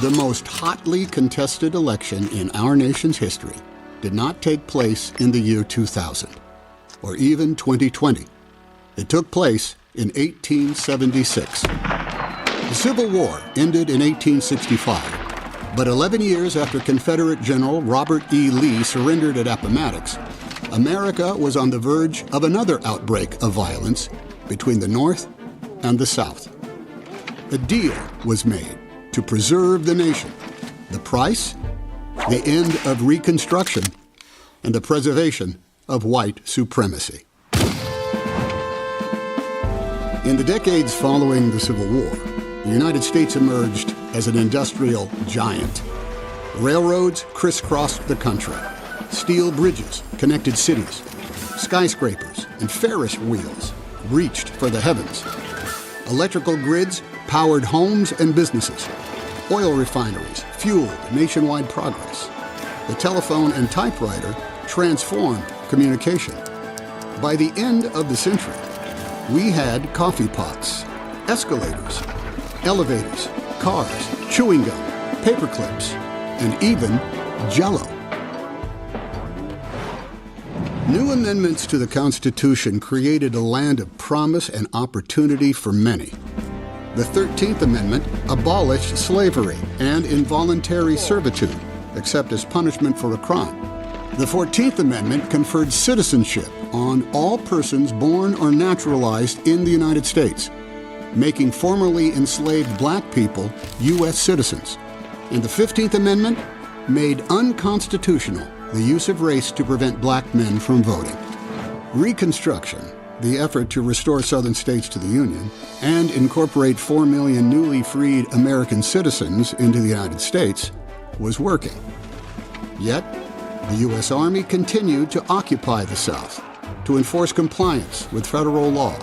The most hotly contested election in our nation's history did not take place in the year 2000, or even 2020. It took place in 1876. The Civil War ended in 1865, but 11 years after Confederate General Robert E. Lee surrendered at Appomattox, America was on the verge of another outbreak of violence between the North and the South. A deal was made to preserve the nation. The price? The end of Reconstruction and the preservation of white supremacy. In the decades following the Civil War, the United States emerged as an industrial giant. Railroads crisscrossed the country. Steel bridges connected cities. Skyscrapers and Ferris wheels reached for the heavens. Electrical grids powered homes and businesses. Oil refineries fueled nationwide progress. The telephone and typewriter transformed communication. By the end of the century, we had coffee pots, escalators, elevators, cars, chewing gum, paper clips, and even Jell-O. New amendments to the Constitution created a land of promise and opportunity for many. The 13th Amendment abolished slavery and involuntary servitude, except as punishment for a crime. The 14th Amendment conferred citizenship on all persons born or naturalized in the United States, making formerly enslaved black people U.S. citizens. And the 15th Amendment made unconstitutional the use of race to prevent black men from voting. Reconstruction, the effort to restore Southern states to the Union and incorporate 4 million newly freed American citizens into the United States, was working. Yet, the U.S. Army continued to occupy the South, to enforce compliance with federal law.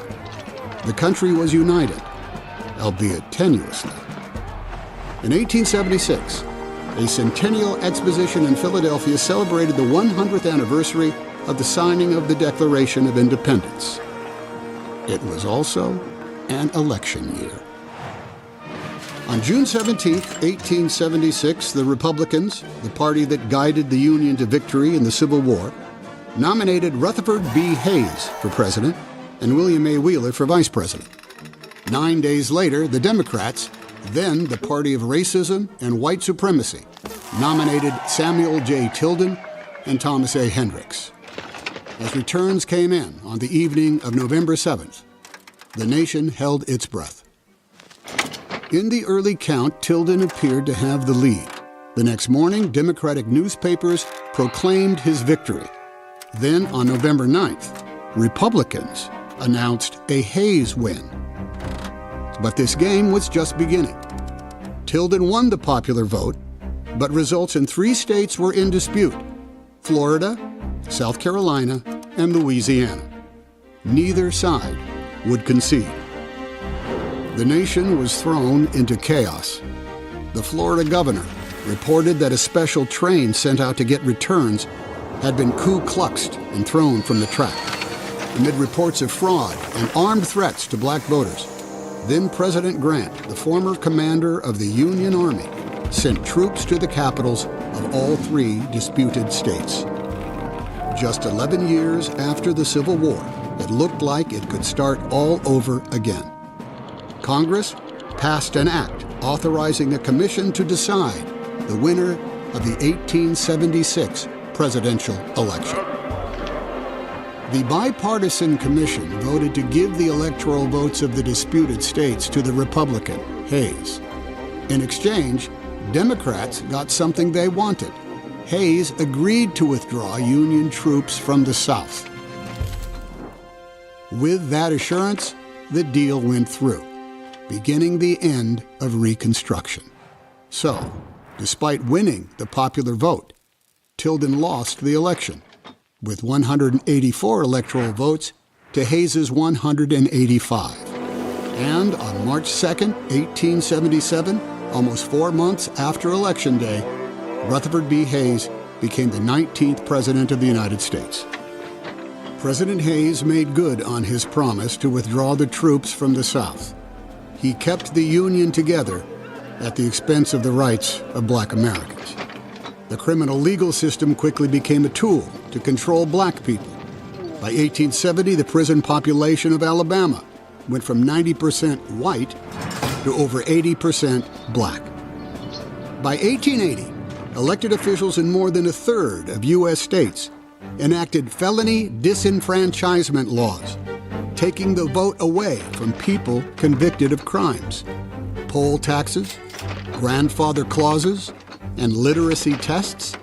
The country was united, albeit tenuously. In 1876, a centennial exposition in Philadelphia celebrated the 100th anniversary of the signing of the Declaration of Independence. It was also an election year. On June 17, 1876, the Republicans, the party that guided the Union to victory in the Civil War, nominated Rutherford B. Hayes for president and William A. Wheeler for vice president. 9 days later, the Democrats, then the party of racism and white supremacy, nominated Samuel J. Tilden and Thomas A. Hendricks. As returns came in on the evening of November 7th, the nation held its breath. In the early count, Tilden appeared to have the lead. The next morning, Democratic newspapers proclaimed his victory. Then, on November 9th, Republicans announced a Hayes win. But this game was just beginning. Tilden won the popular vote, but results in 3 states were in dispute: Florida, South Carolina, and Louisiana. Neither side would concede. The nation was thrown into chaos. The Florida governor reported that a special train sent out to get returns had been Ku Kluxed and thrown from the track. Amid reports of fraud and armed threats to black voters, then President Grant, the former commander of the Union Army, sent troops to the capitals of all 3 disputed states. Just 11 years after the Civil War, it looked like it could start all over again. Congress passed an act authorizing a commission to decide the winner of the 1876 presidential election. The bipartisan commission voted to give the electoral votes of the disputed states to the Republican, Hayes. In exchange, Democrats got something they wanted. Hayes agreed to withdraw Union troops from the South. With that assurance, the deal went through, beginning the end of Reconstruction. So, despite winning the popular vote, Tilden lost the election, with 184 electoral votes to Hayes's 185. And on March 2nd, 1877, almost 4 months after Election Day, Rutherford B. Hayes became the 19th President of the United States. President Hayes made good on his promise to withdraw the troops from the South. He kept the Union together at the expense of the rights of black Americans. The criminal legal system quickly became a tool to control black people. By 1870, the prison population of Alabama went from 90% white to over 80% black. By 1880, elected officials in more than a third of U.S. states enacted felony disenfranchisement laws, taking the vote away from people convicted of crimes. Poll taxes, grandfather clauses, and literacy tests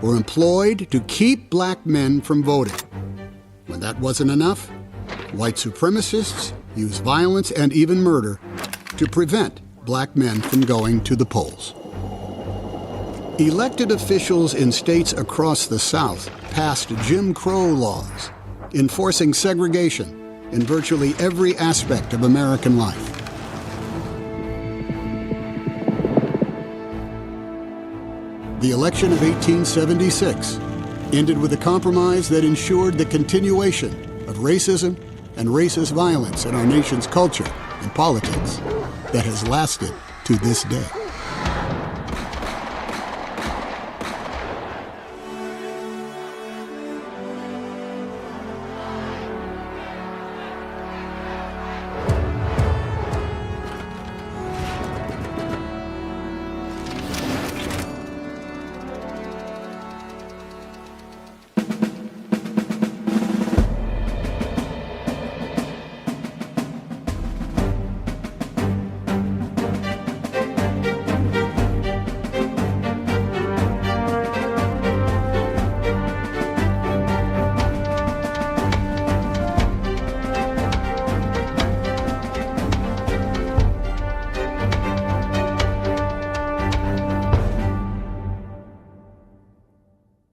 were employed to keep black men from voting. When that wasn't enough, white supremacists used violence and even murder to prevent black men from going to the polls. Elected officials in states across the South passed Jim Crow laws, enforcing segregation in virtually every aspect of American life. The election of 1876 ended with a compromise that ensured the continuation of racism and racist violence in our nation's culture and politics that has lasted to this day.